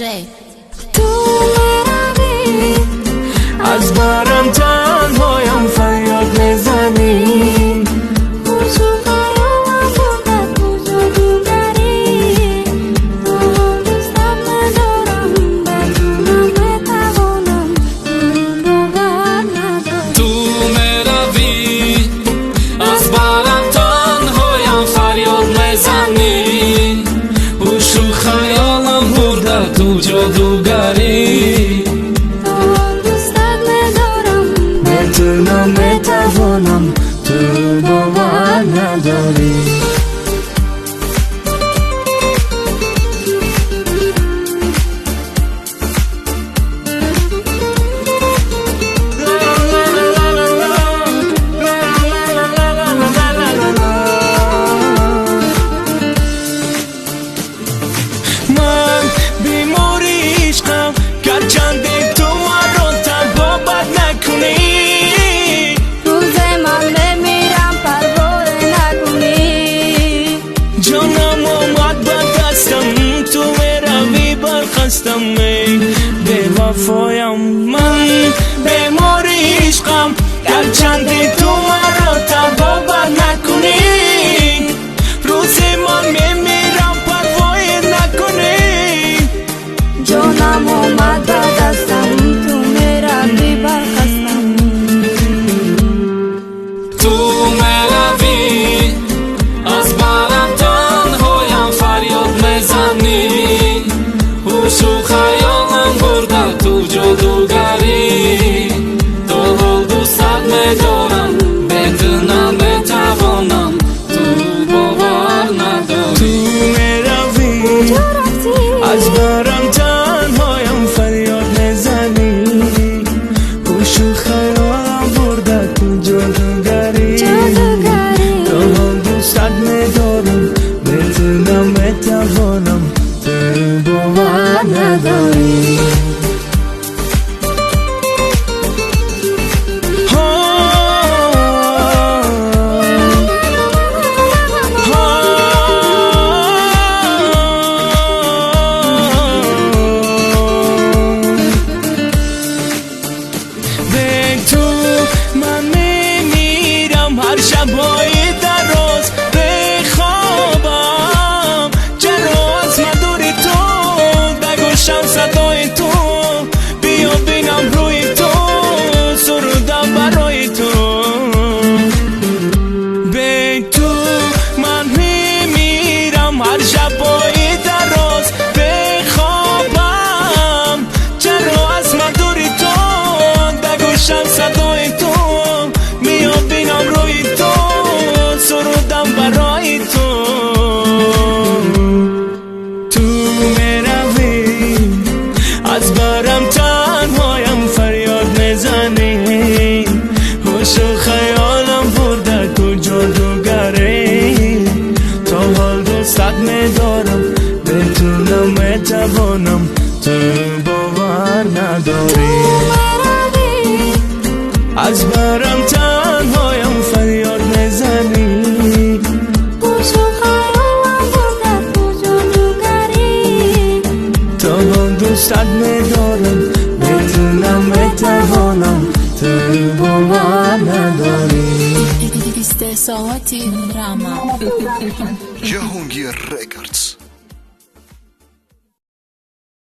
تو میروی از برم تنهایم فریاد میزنی خوشو خیالم بردت کجا دو بری تو دوستم ندارم بدونم بتوانم باور نداری تو میروی از برم تنهایم فریاد میزنی خوشو خیالم بردت کجا دو بری نمیتوانم تو باور نداری من بیماری عشقم گرچند تو مرا تنها بد نکنی به وفایم من بیماری عشقم گرچند تو مرا تنها بد نکنی روزی من میمیرم پروای نکنی جانم اومد به دستم تو میروی برخستم تو میروی از برم تنهایم فریاد میزنی خوشو خیالم بردت تو جادوگری تو حال دوستت میدارم بدونم بتوانم تو باور نداری تو میروی از برم تنهایم فریاد میزنی خوشو خیالم بردت تو جادوگری تو حال دوستت میدارم بدونم بتوانم تو باور نداری به تو من میمیرم هر شب‌های دراز بخوابم چرا از من دوری تو بگوشم صدای تو بیا بینم روی تو سرودم برای تو به تو من میمیرم هر شب‌های دراز بخوابم چرا از من دوری تو بگوشم صدای تو بیا بینم روی تو سرودم برای تو تو میروی از برم تنهایم فریاد میزنی هوش و خیالم بردت کجا جادوگری تا حال دوستت میدارم بتونم میتوانم تو باور نداری از برم تنهایم فریاد میزنی خوشو خیالم بردت کجا دو بری تا حال دوستت میدارم بدونم میتوانم تو باور نداری استحصالاتی رما جهانگیر رکردز